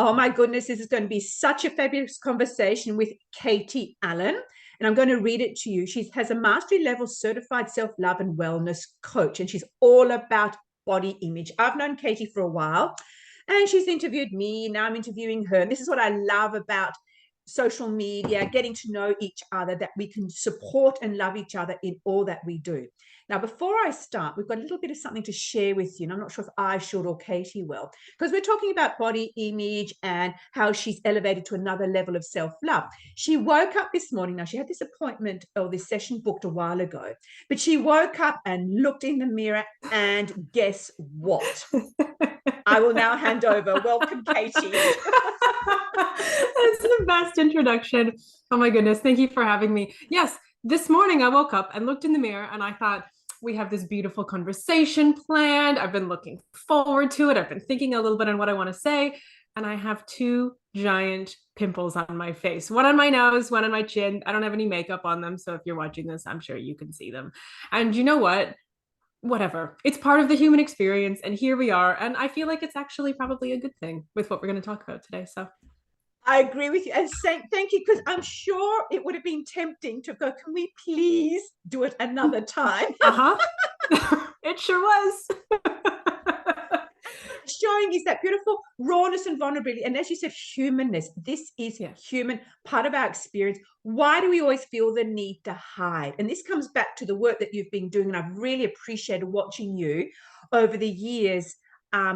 Oh my goodness, this is going to be such a fabulous conversation with Katie Allen. And I'm going to read it to you. She has a mastery level certified self-love and wellness coach, and she's all about body image. I've known Katie for a while, and she's interviewed me. Now I'm interviewing her. And this is what I love about social media, getting to know each other, that we can support and love each other in all that we do. Now, before I start, we've got a little bit of something to share with you, and I'm not sure if I should or Katie will, because we're talking about body image and how she's elevated to another level of self-love. She woke up this morning. Now, she had this appointment or this session booked a while ago, but she woke up and looked in the mirror, and guess what? I will now hand over. Welcome, Katie. That's the best introduction. Oh my goodness. Thank you for having me. Yes, this morning I woke up and looked in the mirror and I thought, we have this beautiful conversation planned. I've been looking forward to it. I've been thinking a little bit on what I want to say. And I have two giant pimples on my face, one on my nose, one on my chin. I don't have any makeup on them. So if you're watching this, I'm sure you can see them. And you know what? Whatever. It's part of the human experience. And here we are. And I feel like it's actually probably a good thing with what we're going to talk about today. So I agree with you and say thank you, because I'm sure it would have been tempting to go, can we please do it another time? uh-huh. It sure was. Showing is that beautiful rawness and vulnerability. And as you said, humanness. This is human, part of our experience. Why do we always feel the need to hide? And this comes back to the work that you've been doing. And I've really appreciated watching you over the years.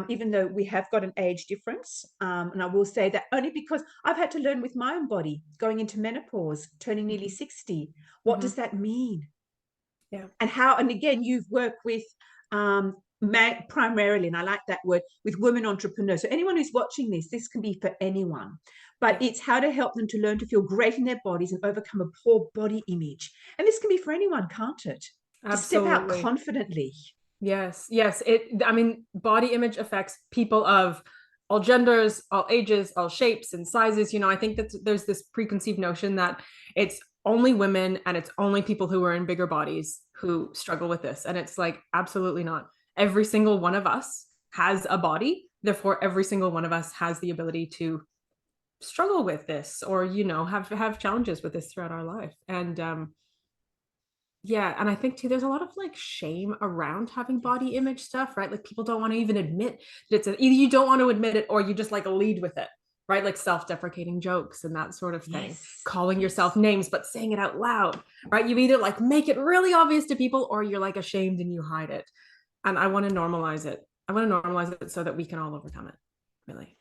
Even though we have got an age difference. And I will say that only because I've had to learn with my own body, going into menopause, turning nearly 60. What does that mean? Yeah. And how, and again, you've worked with primarily, and I like that word, with women entrepreneurs. So anyone who's watching this can be for anyone. But it's how to help them to learn to feel great in their bodies and overcome a poor body image. And this can be for anyone, can't it? To step out Absolutely. confidently. Yes. Yes. I mean, body image affects people of all genders, all ages, all shapes and sizes. I think that there's this preconceived notion that it's only women and it's only people who are in bigger bodies who struggle with this. And it's like, absolutely not. Every single one of us has a body. Therefore, every single one of us has the ability to struggle with this or, have challenges with this throughout our life. And, yeah, and I think too, there's a lot of like shame around having body image stuff, right? Like people don't want to even admit that either you don't want to admit it or you just like lead with it, right? Like self-deprecating jokes and that sort of thing, calling yourself names, but saying it out loud, right? You either like make it really obvious to people or you're like ashamed and you hide it. And I want to normalize it. I want to normalize it so that we can all overcome it, really.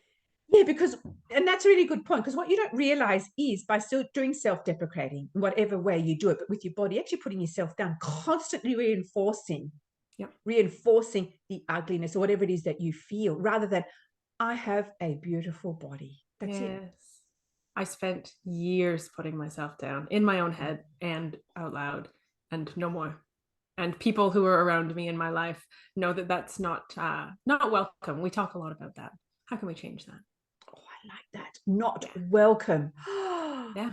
Yeah, because, and that's a really good point, because what you don't realize is by still doing self-deprecating, whatever way you do it, but with your body, actually putting yourself down, constantly reinforcing the ugliness or whatever it is that you feel, rather than, I have a beautiful body. That's it. I spent years putting myself down in my own head and out loud, and no more. And people who are around me in my life know that that's not welcome. We talk a lot about that. How can we change that? Oh, I like that. Not welcome. Yeah.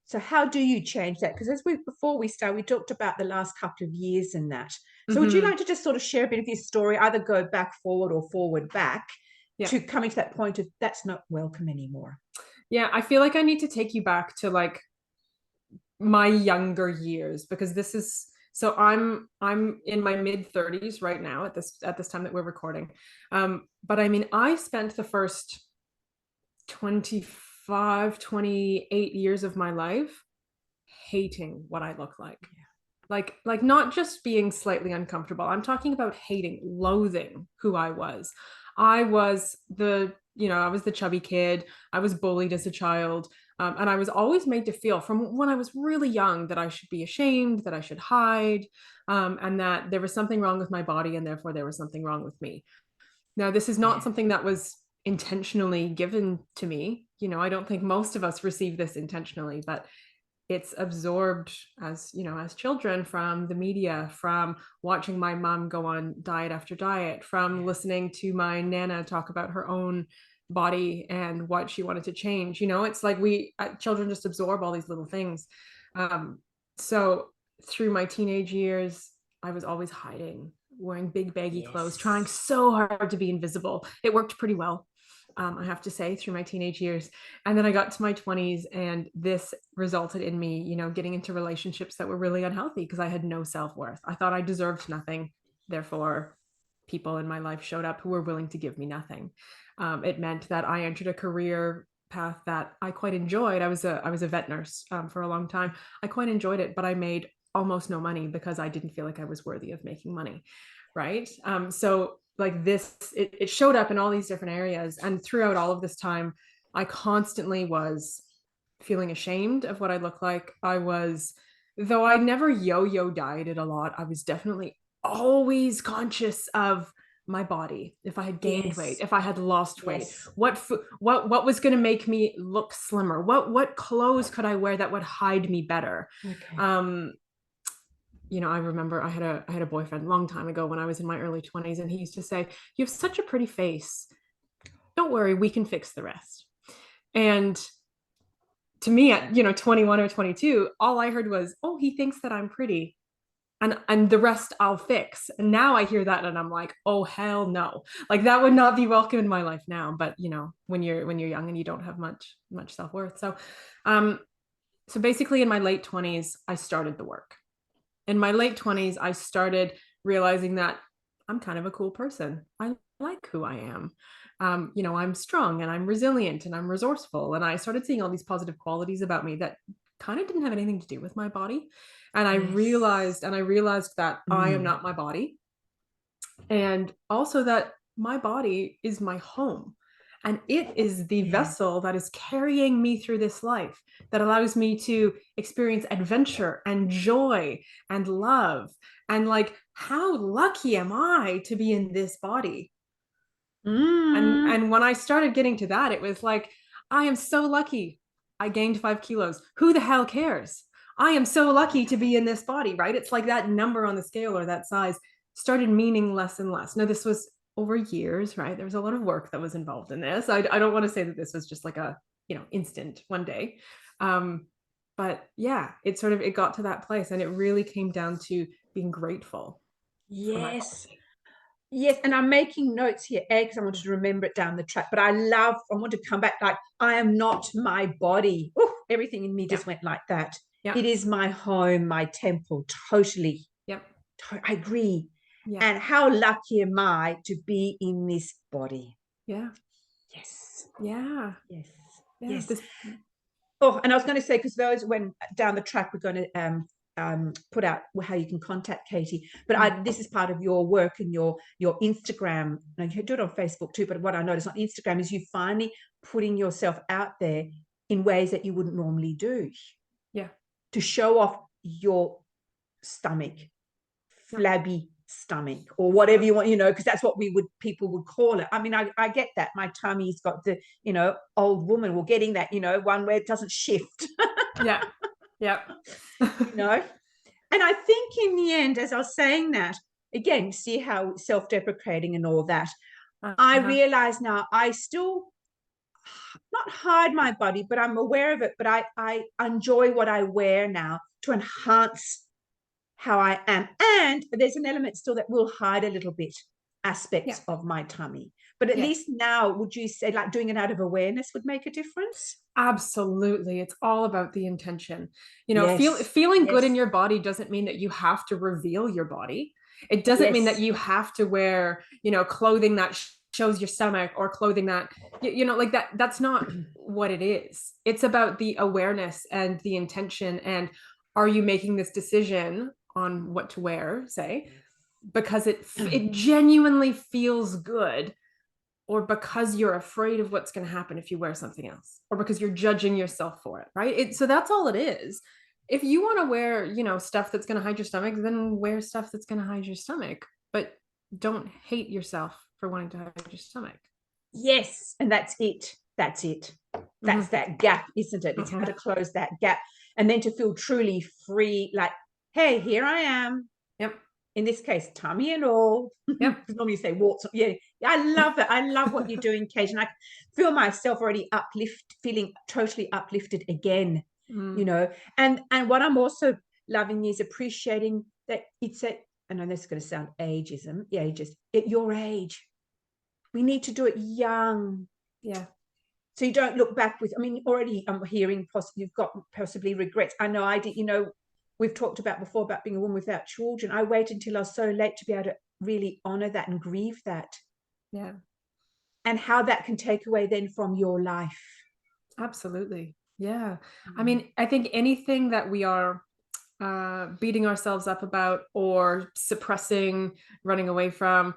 So how do you change that? Because before we start, we talked about the last couple of years and that. So would you like to just sort of share a bit of your story, either go back forward or forward back, to coming to that point of that's not welcome anymore? Yeah, I feel like I need to take you back to like my younger years, because this is so I'm in my mid 30s right now at this time that we're recording. But I mean, I spent the first 25, 28 years of my life hating what I look like. Like not just being slightly uncomfortable. I'm talking about hating, loathing who I was. I was I was the chubby kid. I was bullied as a child. And I was always made to feel from when I was really young that I should be ashamed, that I should hide, and that there was something wrong with my body and therefore there was something wrong with me. Now, this is not something that was intentionally given to me. I don't think most of us receive this intentionally, but it's absorbed as children from the media, from watching my mom go on diet after diet, from listening to my nana talk about her own body and what she wanted to change. It's like we children just absorb all these little things. So through my teenage years, I was always hiding, wearing big baggy clothes, trying so hard to be invisible. It worked pretty well. I have to say, through my teenage years. And then I got to my 20s, and this resulted in me, getting into relationships that were really unhealthy because I had no self-worth. I thought I deserved nothing. Therefore, people in my life showed up who were willing to give me nothing. It meant that I entered a career path that I quite enjoyed. I was a vet nurse for a long time. I quite enjoyed it, but I made almost no money because I didn't feel like I was worthy of making money. Right. So like this, it showed up in all these different areas. And throughout all of this time, I constantly was feeling ashamed of what I look like. Though I never yo-yo dieted a lot, I was definitely always conscious of my body. If I had gained weight, if I had lost weight, what was going to make me look slimmer? What clothes could I wear that would hide me better? Okay. I remember I had a boyfriend a long time ago when I was in my early 20s, and he used to say, "You have such a pretty face. Don't worry, we can fix the rest." And to me at 21 or 22, all I heard was, "Oh, he thinks that I'm pretty, and the rest I'll fix." And now I hear that and I'm like, "Oh hell no." Like that would not be welcome in my life now. But when you're young and you don't have much self-worth. So basically in my late 20s, I started the work. In my late 20s, I started realizing that I'm kind of a cool person. I like who I am. I'm strong and I'm resilient and I'm resourceful. And I started seeing all these positive qualities about me that kind of didn't have anything to do with my body. And I realized that I am not my body. And also that my body is my home. And it is the vessel that is carrying me through this life, that allows me to experience adventure and joy and love. And like, how lucky am I to be in this body? And when I started getting to that, it was like, I am so lucky. I gained 5 kilos. Who the hell cares? I am so lucky to be in this body, right? It's like that number on the scale or that size started meaning less and less. Now, this was over years, right? There was a lot of work that was involved in this. I don't want to say that this was just like a, instant one day. But yeah, it got to that place, and it really came down to being grateful. Yes. Yes, and I'm making notes here, because I wanted to remember it down the track. But I want to come back, like, I am not my body. Ooh, everything in me just went like that. Yeah. It is my home, my temple. Totally. Yep. I agree. Yeah. And how lucky am I to be in this body? Yeah. Yes. Yeah. Yes. Yeah. Yes. Oh, and I was going to say, because those, when down the track, we're going to put out how you can contact Katie. But this is part of your work and your Instagram. Now, you do it on Facebook too, but what I noticed on Instagram is you finally putting yourself out there in ways that you wouldn't normally do. Yeah. To show off your stomach, flabby stomach, or whatever you want, because that's what people would call it. I mean, I get that. My tummy's got the, old woman, we're getting that, one where it doesn't shift. Yeah. Yeah. And I think in the end, as I was saying that, again, see how self-deprecating and all that, I realize now I still not hide my body, but I'm aware of it. But I enjoy what I wear now to enhance how I am. And there's an element still that will hide a little bit aspects of my tummy. But at least now, would you say like doing it out of awareness would make a difference? Absolutely. It's all about the intention. Feeling good in your body doesn't mean that you have to reveal your body. It doesn't mean that you have to wear, clothing that shows your stomach, or clothing that, like that. That's not what it is. It's about the awareness and the intention. And are you making this decision on what to wear, say, because it genuinely feels good, or because you're afraid of what's going to happen if you wear something else, or because you're judging yourself for it, right? So that's all it is. If you want to wear, stuff that's going to hide your stomach, then wear stuff that's going to hide your stomach, but don't hate yourself for wanting to hide your stomach. Yes, and that's it. That's that gap, isn't it? It's how to close that gap, and then to feel truly free, like, hey, here I am. Yep. In this case, tummy and all. Yep. Normally you say warts. Yeah, I love it. I love what you're doing, Kate. And I feel myself already feeling totally uplifted again, And what I'm also loving is appreciating that it's I know this is going to sound ageism. Yeah, just at your age. We need to do it young. Yeah. So you don't look back with, I mean, already I'm hearing possibly you've got possibly regrets. I know I did, we've talked about before about being a woman without children. I waited until I was so late to be able to really honor that and grieve that. Yeah. And how that can take away then from your life. Absolutely. Yeah. I mean, I think anything that we are beating ourselves up about or suppressing, running away from,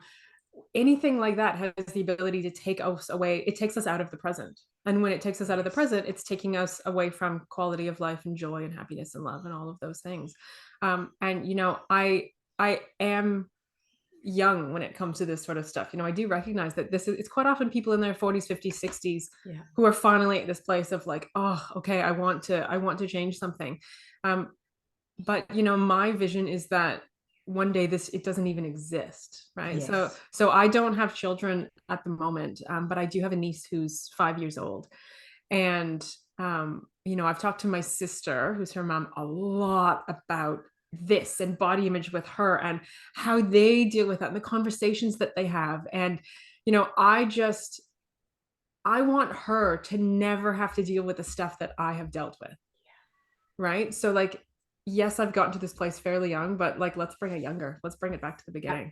anything like that has the ability to take us away. It takes us out of the present. And when it takes us out of the present, it's taking us away from quality of life and joy and happiness and love and all of those things. And I am young when it comes to this sort of stuff. I do recognize that it's quite often people in their 40s, 50s, 60s who are finally at this place of like, oh, okay, I want to change something. But my vision is that one day it doesn't even exist, right? Yes. So I don't have children at the moment, but I do have a niece who's 5 years old. And I've talked to my sister, who's her mom, a lot about this and body image with her and how they deal with that and the conversations that they have. And I want her to never have to deal with the stuff that I have dealt with. Right? So like, yes, I've gotten to this place fairly young, but like, let's bring it back to the beginning.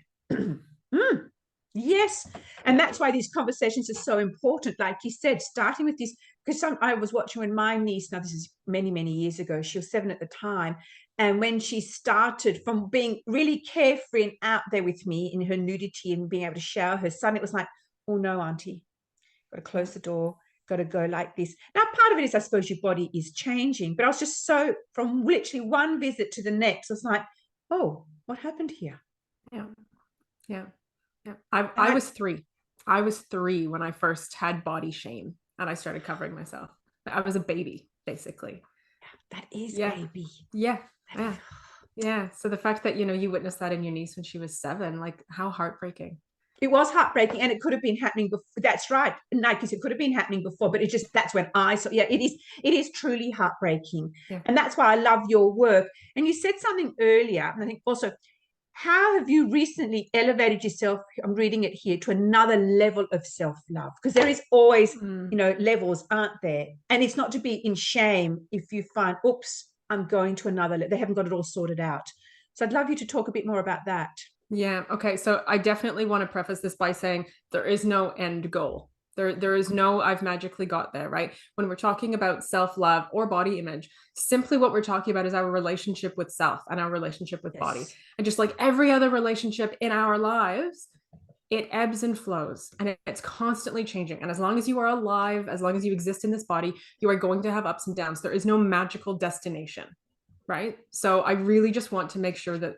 Yes. And that's why these conversations are so important. Like you said, starting with this, because I was watching when my niece, now this is many, many years ago, she was 7 at the time. And when she started from being really carefree and out there with me in her nudity and being able to shower her son, it was like, oh no, auntie, got to close the door, got to go like this. Now, part of it is, I suppose, your body is changing, but I was just so, from literally one visit to the next, I was like, oh, what happened here? Yeah. Yeah. Yeah. I was 3. I was 3 when I first had body shame and I started covering myself. I was a baby, basically. That is baby. Yeah. Yeah. Yeah. So the fact that, you witnessed that in your niece when she was 7, like how heartbreaking. It was heartbreaking, and it could have been happening before. That's right. Like it could have been happening before, but that's when I saw. Yeah, it is truly heartbreaking. Yeah. And that's why I love your work. And you said something earlier, and I think also, how have you recently elevated yourself? I'm reading it here, to another level of self-love, because there is always, levels, aren't there? And it's not to be in shame if you find, oops, I'm going to another level. They haven't got it all sorted out. So I'd love you to talk a bit more about that. Yeah. Okay. So I definitely want to preface this by saying there is no end goal. There is no, I've magically got there, right? When we're talking about self-love or body image, simply what we're talking about is our relationship with self and our relationship with body. And just like every other relationship in our lives, it ebbs and flows and it's constantly changing. And as long as you are alive, as long as you exist in this body, you are going to have ups and downs. There is no magical destination, right? So I really just want to make sure that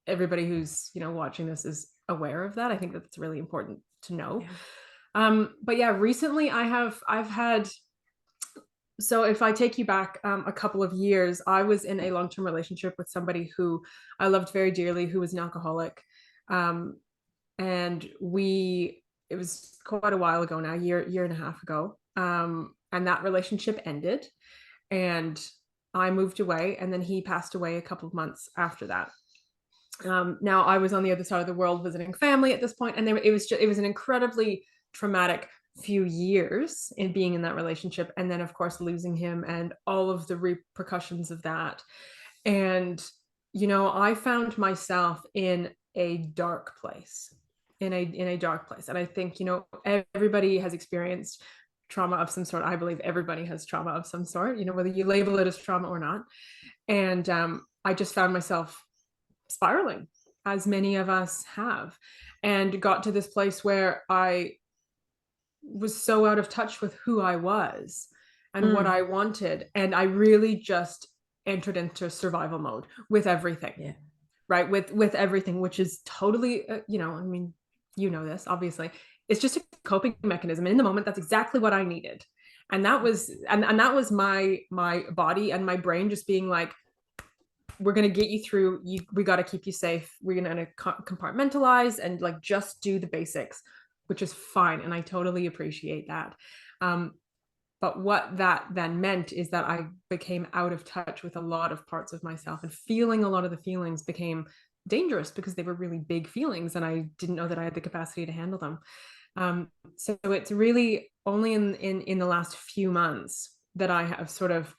everybody who's watching this is aware of that. I think that's really important to know. But yeah, recently I've had, so if I take you back a couple of years, I was in a long-term relationship with somebody who I loved very dearly, who was an alcoholic. And it was quite a while ago now, year and a half ago. And that relationship ended and I moved away, and then he passed away a couple of months after that. Now I was on the other side of the world visiting family at this point, and it was an incredibly traumatic few years in being in that relationship, and then of course losing him and all of the repercussions of that. And I found myself in a dark place, in a dark place. And I think everybody has experienced trauma of some sort. I believe everybody has trauma of some sort, whether you label it as trauma or not. And I just found myself spiraling, as many of us have, and got to this place where I was so out of touch with who I was and what I wanted. And I really just entered into survival mode with everything. Right. With everything, which is totally, I mean, this, obviously, it's just a coping mechanism. And in the moment, that's exactly what I needed. And that was, and that was my body and my brain just being like, we're going to get you through. We got to keep you safe. We're going to compartmentalize and like just do the basics, which is fine. And I totally appreciate that. But what that then meant is that I became out of touch with a lot of parts of myself, and feeling a lot of the feelings became dangerous because they were really big feelings and I didn't know that I had the capacity to handle them. So it's really only in the last few months that I have sort of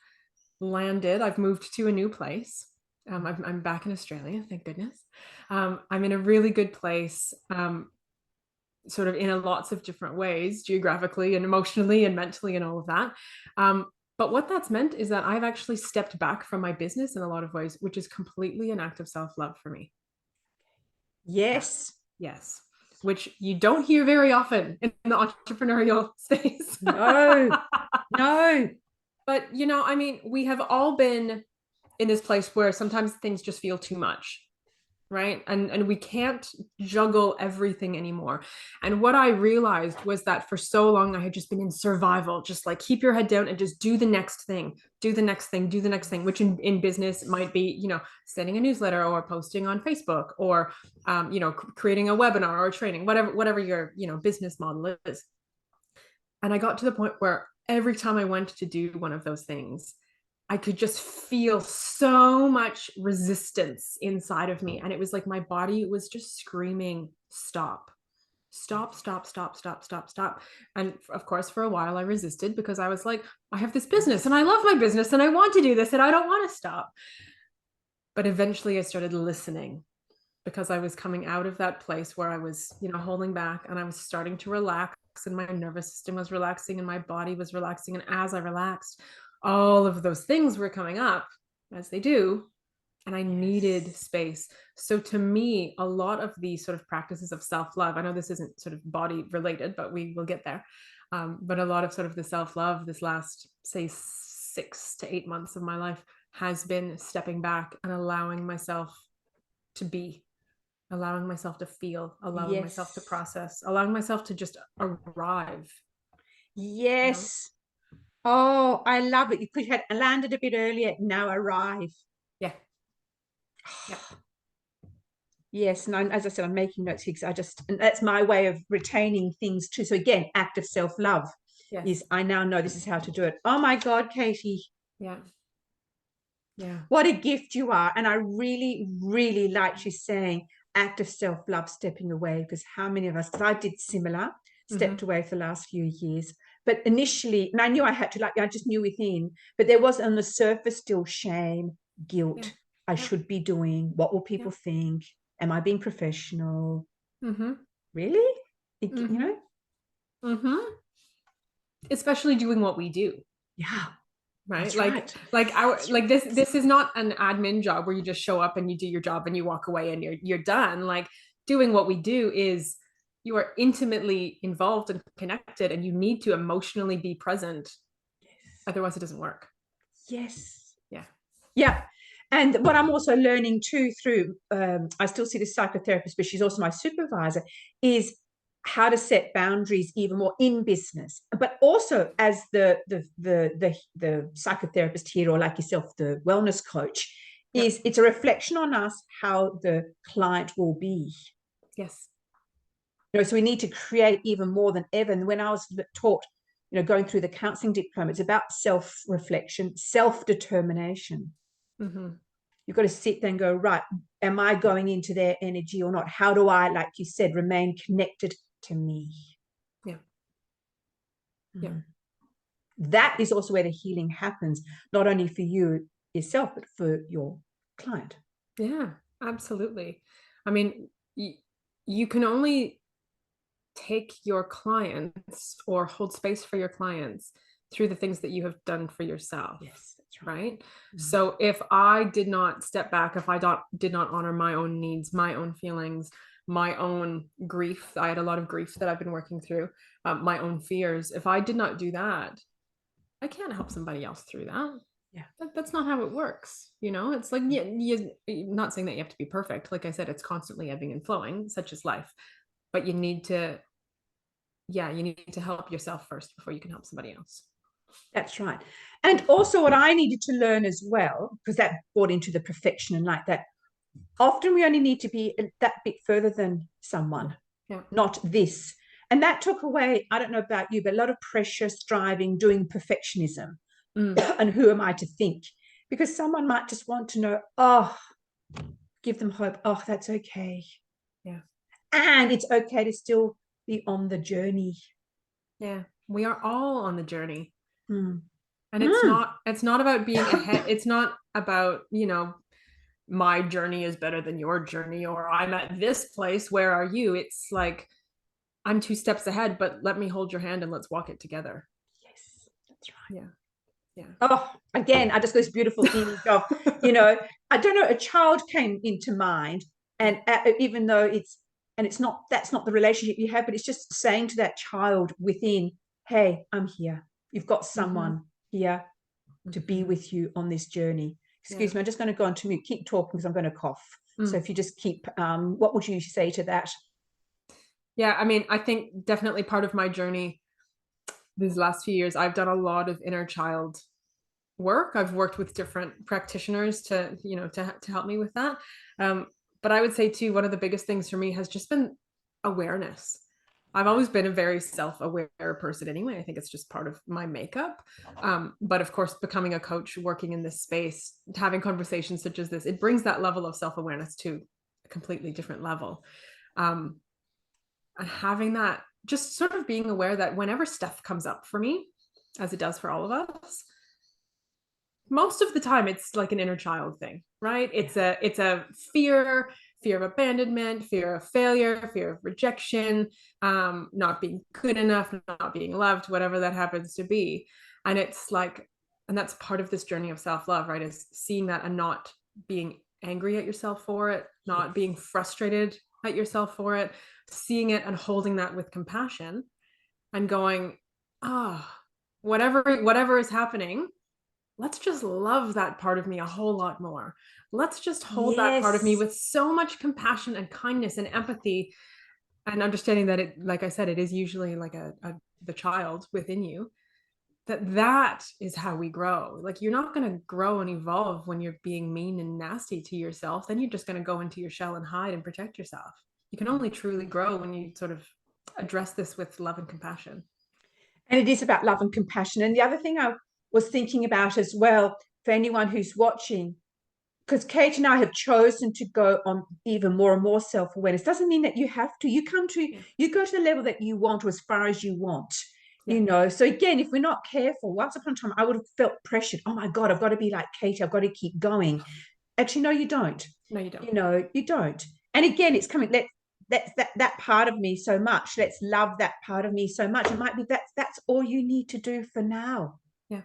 landed. I've moved to a new place. I'm back in Australia, thank goodness. I'm in a really good place, sort of in lots of different ways, geographically and emotionally and mentally and all of that. But what that's meant is that I've actually stepped back from my business in a lot of ways, which is completely an act of self-love for me. Yes. Yes. Which you don't hear very often in the entrepreneurial space. No, no. But, I mean, we have all been in this place where sometimes things just feel too much, right? And we can't juggle everything anymore. And what I realized was that for so long I had just been in survival, just like keep your head down and just do the next thing, do the next thing, do the next thing, which in business might be, sending a newsletter or posting on Facebook or creating a webinar or training, whatever your business model is. And I got to the point where every time I went to do one of those things, I could just feel so much resistance inside of me. And it was like my body was just screaming, stop, stop, stop, stop, stop, stop, stop. And of course, for a while I resisted because I was like, I have this business and I love my business and I want to do this and I don't want to stop. But eventually I started listening because I was coming out of that place where I was, holding back, and I was starting to relax, and my nervous system was relaxing and my body was relaxing. And as I relaxed, all of those things were coming up, as they do, and I needed space. So to me, a lot of the sort of practices of self-love, I know this isn't sort of body related, but we will get there. But a lot of sort of the self-love this last, say, 6 to 8 months of my life has been stepping back and allowing myself to be, allowing myself to feel, allowing myself to process, allowing myself to just arrive. Yes. Oh, I love it. You could have landed a bit earlier, now arrive. Yeah. Yeah. Yes, and as I said, I'm making notes here because and that's my way of retaining things too. So again, act of self-love is I now know this is how to do it. Oh my God, Katie. Yeah. Yeah. What a gift you are. And I really, really liked you saying act of self-love, stepping away, because how many of us, because I did similar, stepped away for the last few years. But initially, and I knew I had to, I just knew within, but there was on the surface still shame, guilt. I should be doing, what will people think? Am I being professional? Really? Especially doing what we do. Yeah. Right. Right. This is not an admin job where you just show up and you do your job and you walk away and you're done. Like, doing what we do is you are intimately involved and connected, and you need to emotionally be present. Otherwise it doesn't work. Yes. Yeah. Yeah. And what I'm also learning too through, I still see this psychotherapist, but she's also my supervisor, is how to set boundaries even more in business, but also as the psychotherapist here, or like yourself, the wellness coach, is it's a reflection on us how the client will be. Yes. So we need to create even more than ever. And when I was taught, going through the counseling diploma, it's about self-reflection, self-determination. You've got to sit there and go, right, am I going into their energy or not? How do I, like you said, remain connected to me? Yeah. That is also where the healing happens, not only for you yourself, but for your client. Yeah, absolutely. I mean, you can only take your clients or hold space for your clients through the things that you have done for yourself. Yes, that's right. So if I did not step back, if I did not honor my own needs, my own feelings, my own grief, I had a lot of grief that I've been working through, my own fears. If I did not do that, I can't help somebody else through that. Yeah. That's not how it works. It's like, you're not saying that you have to be perfect. Like I said, it's constantly ebbing and flowing, such as life. But you need to help yourself first before you can help somebody else. That's right. And also what I needed to learn as well, because that brought into the perfection and like that, often we only need to be that bit further than someone, not this. And that took away, I don't know about you, but a lot of pressure, striving, doing perfectionism. And who am I to think? Because someone might just want to know, give them hope. Oh, that's okay. Yeah. And it's okay to still be on the journey. Yeah. We are all on the journey. Mm. And Mm. it's not about being ahead. It's not about, my journey is better than your journey, or I'm at this place, where are you? It's like, I'm 2 steps ahead, but let me hold your hand and let's walk it together. Yes, that's right. Yeah. Yeah. Oh, again, I just got this beautiful image of, I don't know, a child came into mind, and even though it's not, that's not the relationship you have, but it's just saying to that child within, hey, I'm here. You've got someone here to be with you on this journey. Excuse me, I'm just going to go on to mute. Keep talking because I'm going to cough. So if you just keep, what would you say to that? Yeah, I mean, I think definitely part of my journey these last few years, I've done a lot of inner child work. I've worked with different practitioners to help me with that. But I would say too, one of the biggest things for me has just been awareness. I've always been a very self-aware person anyway. I think it's just part of my makeup. But of course, becoming a coach, working in this space, having conversations such as this, it brings that level of self-awareness to a completely different level. And having that, just sort of being aware that whenever stuff comes up for me, as it does for all of us, most of the time it's like an inner child thing, right? It's a fear of abandonment, fear of failure, fear of rejection, not being good enough, not being loved, whatever that happens to be. And it's like, and that's part of this journey of self-love, right? Is seeing that and not being angry at yourself for it, not being frustrated at yourself for it, seeing it and holding that with compassion and going, whatever is happening, let's just love that part of me a whole lot more. Let's just hold that part of me Yes. with so much compassion and kindness and empathy, and understanding that it, like I said, it is usually like the child within you. That is how we grow. Like, you're not going to grow and evolve when you're being mean and nasty to yourself. Then you're just going to go into your shell and hide and protect yourself. You can only truly grow when you sort of address this with love and compassion. And it is about love and compassion. And the other thing I was thinking about as well, for anyone who's watching, because Kate and I have chosen to go on even more and more self-awareness, doesn't mean that you have to. You go to the level that you want, or as far as you want. So again, if we're not careful, once upon a time I would have felt pressured. Oh my God, I've got to be like Kate, I've got to keep going. Actually, no, you don't. No, you don't. You don't. And again, it's coming. That part of me so much. Let's love that part of me so much. It might be that's all you need to do for now. Yeah.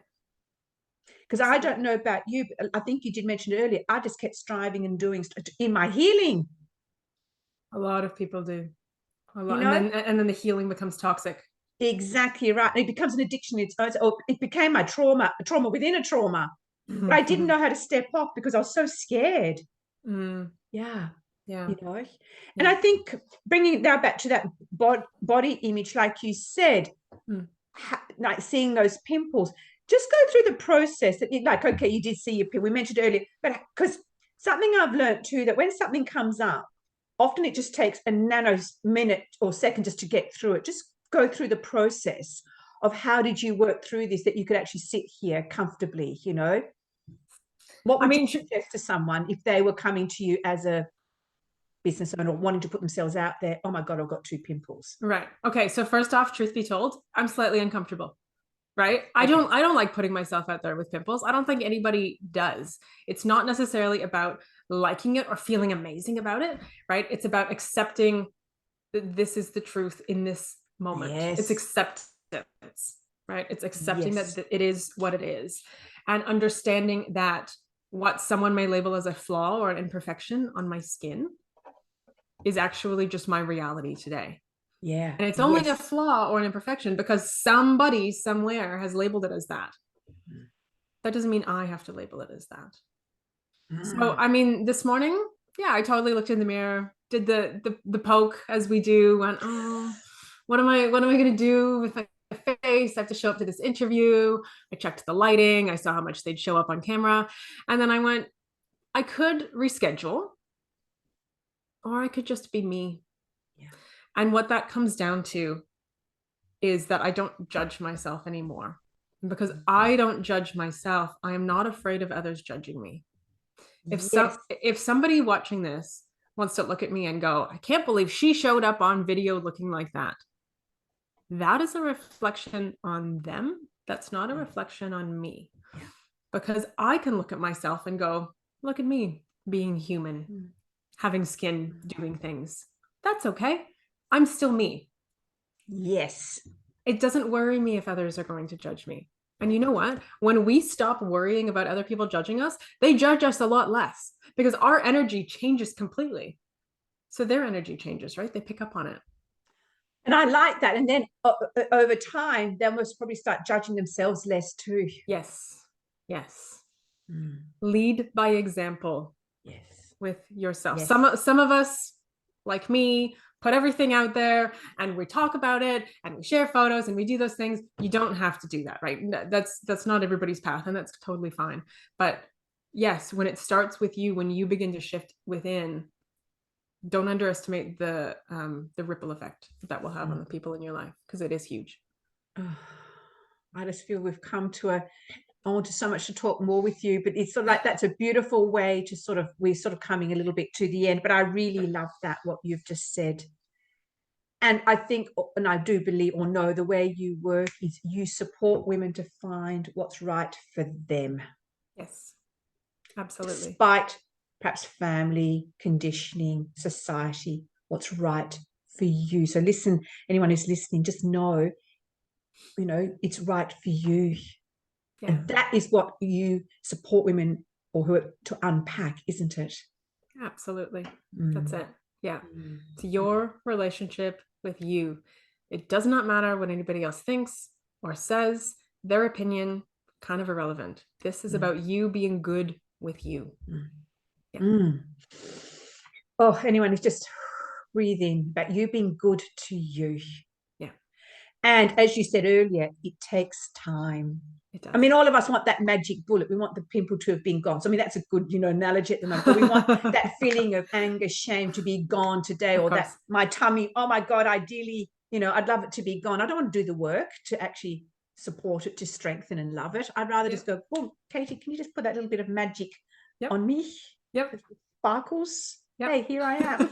Because I don't know about you, but I think you did mention earlier, I just kept striving and doing in my healing. A lot of people do. A lot. You know? And then the healing becomes toxic. Exactly right. It becomes an addiction. It became my trauma, a trauma within a trauma. But I didn't know how to step off because I was so scared. Yeah. Yeah. And I think bringing that back to that body image, like you said, like seeing those pimples, just go through the process that like, okay, you did see your pimple. We mentioned earlier, but because something I've learned too, that when something comes up, often it just takes a nano minute or second just to get through it. Just go through the process of how did you work through this, that you could actually sit here comfortably. What would you suggest to someone if they were coming to you as a business owner wanting to put themselves out there? Oh my God, I've got 2 pimples. Right. Okay. So first off, truth be told, I'm slightly uncomfortable. Right. I don't like putting myself out there with pimples. I don't think anybody does. It's not necessarily about liking it or feeling amazing about it. Right. It's about accepting that this is the truth in this moment. Yes. It's acceptance. Right. It's accepting that it is what it is, and understanding that what someone may label as a flaw or an imperfection on my skin is actually just my reality today. Yeah. And it's only a flaw or an imperfection because somebody somewhere has labeled it as that. That doesn't mean I have to label it as that. So, I mean, this morning, I totally looked in the mirror, did the poke as we do, went, oh, what am I going to do with my face? I have to show up to this interview. I checked the lighting. I saw how much they'd show up on camera. And then I went, I could reschedule, or I could just be me. Yeah. And what that comes down to is that I don't judge myself anymore. And because I don't judge myself, I am not afraid of others judging me. If somebody watching this wants to look at me and go, I can't believe she showed up on video looking like that, that is a reflection on them. That's not a reflection on me. Yeah. Because I can look at myself and go, look at me being human, having skin, doing things. That's okay. I'm still me. Yes. It doesn't worry me if others are going to judge me. And you know what? When we stop worrying about other people judging us, they judge us a lot less because our energy changes completely. So their energy changes, right? They pick up on it. And I like that. And then over time, they must probably start judging themselves less too. Yes. Yes. Lead by example. Yes. With yourself. Yes. Some of us, like me, put everything out there and we talk about it and we share photos and we do those things. You don't have to do that, right? That's not everybody's path, and that's totally fine. But yes, when it starts with you, when you begin to shift within, don't underestimate the ripple effect that will have on the people in your life, because it is huge. I just feel we've come to I want so much to talk more with you, but it's sort of like that's a beautiful way to we're sort of coming a little bit to the end, but I really love that, what you've just said. And I think, and I do believe or know the way you work is you support women to find what's right for them. Yes, absolutely. Despite perhaps family, conditioning, society, what's right for you. So listen, anyone who's listening, just know, it's right for you. Yeah. And that is what you support women or who are to unpack, isn't it? Absolutely. That's it. Yeah. It's your relationship with you. It does not matter what anybody else thinks or says. Their opinion, kind of irrelevant. This is about you being good with you. Yeah. Oh, anyone who's just breathing, about you being good to you. Yeah. And as you said earlier, it takes time. It does. I mean, all of us want that magic bullet. We want the pimple to have been gone. So, I mean, that's a good, analogy at the moment. But we want that feeling of anger, shame to be gone today, or that my tummy, oh my God, ideally, I'd love it to be gone. I don't want to do the work to actually support it, to strengthen and love it. I'd rather just go, oh, Katie, can you just put that little bit of magic on me? Yep. Sparkles. Yep. Hey, here I am.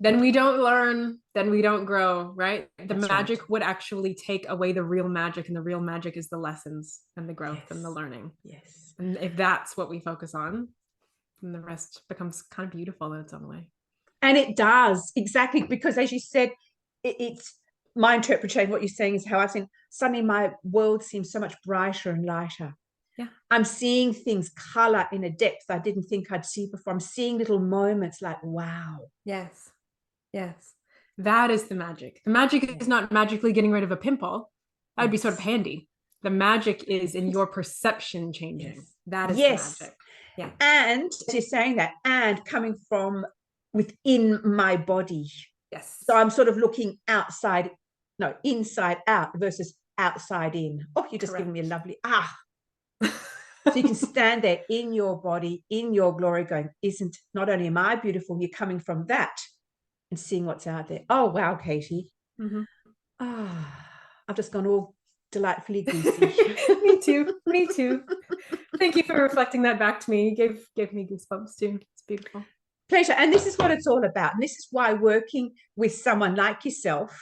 Then we don't learn, then we don't grow, right? The That's magic right. would actually take away the real magic, and the real magic is the lessons and the growth and the learning. Yes. And if that's what we focus on, then the rest becomes kind of beautiful in its own way. And it does, exactly, because as you said, it's my interpretation. What you're saying is how I've seen suddenly my world seems so much brighter and lighter. Yeah. I'm seeing things color in a depth I didn't think I'd see before. I'm seeing little moments like, wow. Yes. Yes. That is the magic. The magic is not magically getting rid of a pimple. That would be sort of handy. The magic is in your perception changing. Yes. That is the magic. Yeah. And you're saying that, and coming from within my body. Yes. So I'm sort of looking inside out versus outside in. Oh, you're just giving me a lovely So you can stand there in your body, in your glory, going, not only am I beautiful, you're coming from that and seeing what's out there. Oh, wow, Katie. I've just gone all delightfully goosey. Me too. Me too. Thank you for reflecting that back to me. You gave me goosebumps too. It's beautiful. Pleasure. And this is what it's all about. And this is why working with someone like yourself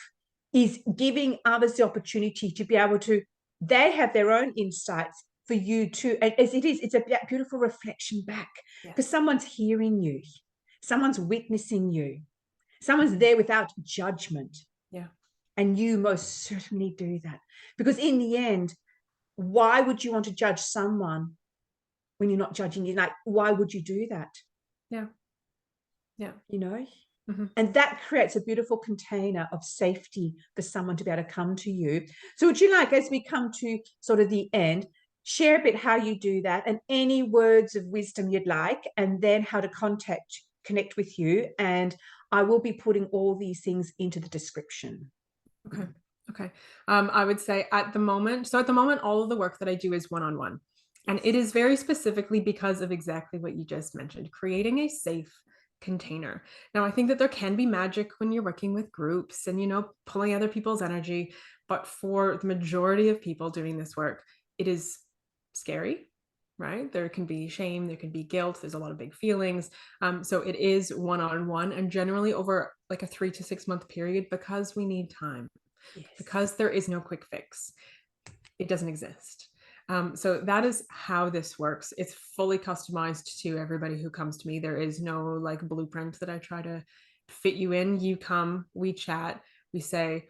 is giving others the opportunity to be able to, they have their own insights for you too. And as it's a beautiful reflection back, because someone's hearing you, someone's witnessing you, someone's there without judgment. Yeah. And you most certainly do that. Because in the end, why would you want to judge someone when you're not judging you? Like, why would you do that? Yeah. And that creates a beautiful container of safety for someone to be able to come to you. So would you like, as we come to sort of the end, share a bit how you do that and any words of wisdom you'd like, and then how to connect with you. And I will be putting all these things into the description. Okay. I would say at the moment, all of the work that I do is one-on-one. And it is very specifically because of exactly what you just mentioned, creating a safe container. Now, I think that there can be magic when you're working with groups and, pulling other people's energy. But for the majority of people doing this work, it is scary, right? There can be shame, there can be guilt, there's a lot of big feelings. So it is one-on-one, and generally over like a 3 to 6 month period because we need time, Yes. because there is no quick fix. It doesn't exist. So that is how this works. It's fully customized to everybody who comes to me. There is no like blueprint that I try to fit you in. You come, we chat, we say,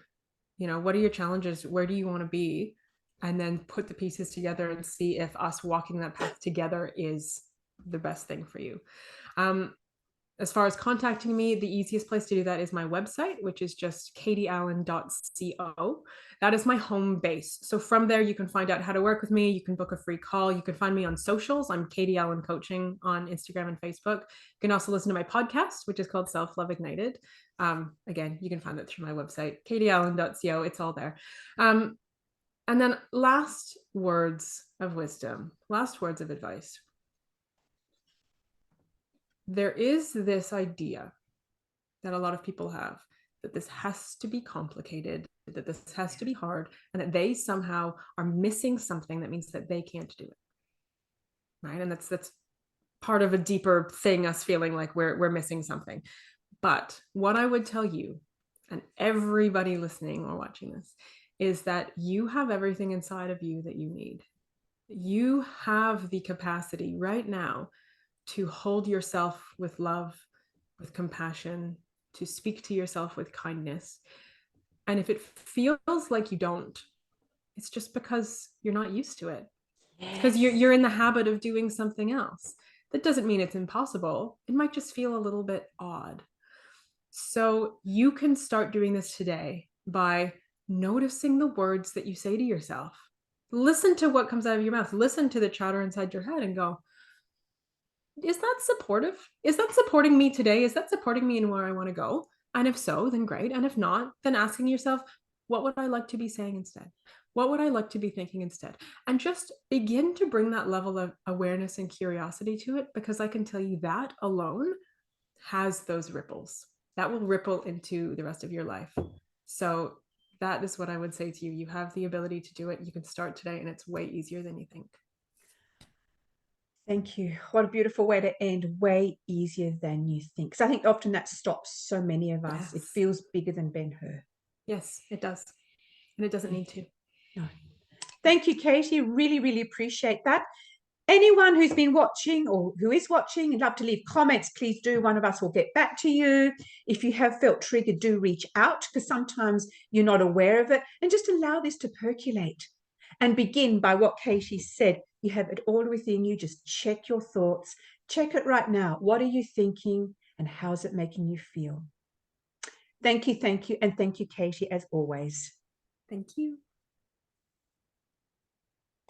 what are your challenges? Where do you want to be? And then put the pieces together and see if us walking that path together is the best thing for you. As far as contacting me, the easiest place to do that is my website, which is just katieallen.co. That is my home base. So from there, you can find out how to work with me. You can book a free call. You can find me on socials. I'm Katie Allen Coaching on Instagram and Facebook. You can also listen to my podcast, which is called Self Love Ignited. Again, you can find it through my website, katieallen.co. It's all there. And then last words of wisdom, last words of advice. There is this idea that a lot of people have that this has to be complicated, that this has to be hard, and that they somehow are missing something that means that they can't do it. Right? And that's part of a deeper thing, us feeling like we're missing something. But what I would tell you, and everybody listening or watching this, is that you have everything inside of you that you need. You have the capacity right now to hold yourself with love, with compassion, to speak to yourself with kindness. And if it feels like you don't, it's just because you're not used to it. Yes. It's because you're in the habit of doing something else. That doesn't mean it's impossible. It might just feel a little bit odd. So you can start doing this today by noticing the words that you say to yourself. Listen to what comes out of your mouth. Listen to the chatter inside your head and go, is that supportive? Is that supporting me today? Is that supporting me in where I want to go? And if so, then great. And if not, then asking yourself, what would I like to be saying instead? What would I like to be thinking instead? And just begin to bring that level of awareness and curiosity to it, because I can tell you that alone has those ripples that will ripple into the rest of your life. So that is what I would say to you. You have the ability to do it. You can start today, and it's way easier than you think. Thank you. What a beautiful way to end. Way easier than you think. Because I think often that stops so many of us. Yes. It feels bigger than Ben-Hur. Yes, it does. And it doesn't need to. No. Thank you, Katie. Really, really appreciate that. Anyone who's been watching or who is watching and love to leave comments, please do. One of us will get back to you. If you have felt triggered, do reach out, because sometimes you're not aware of it. And just allow this to percolate. And begin by what Katie said. You have it all within you. Just check your thoughts. Check it right now. What are you thinking and how's it making you feel? Thank you, and thank you, Katie, as always. Thank you.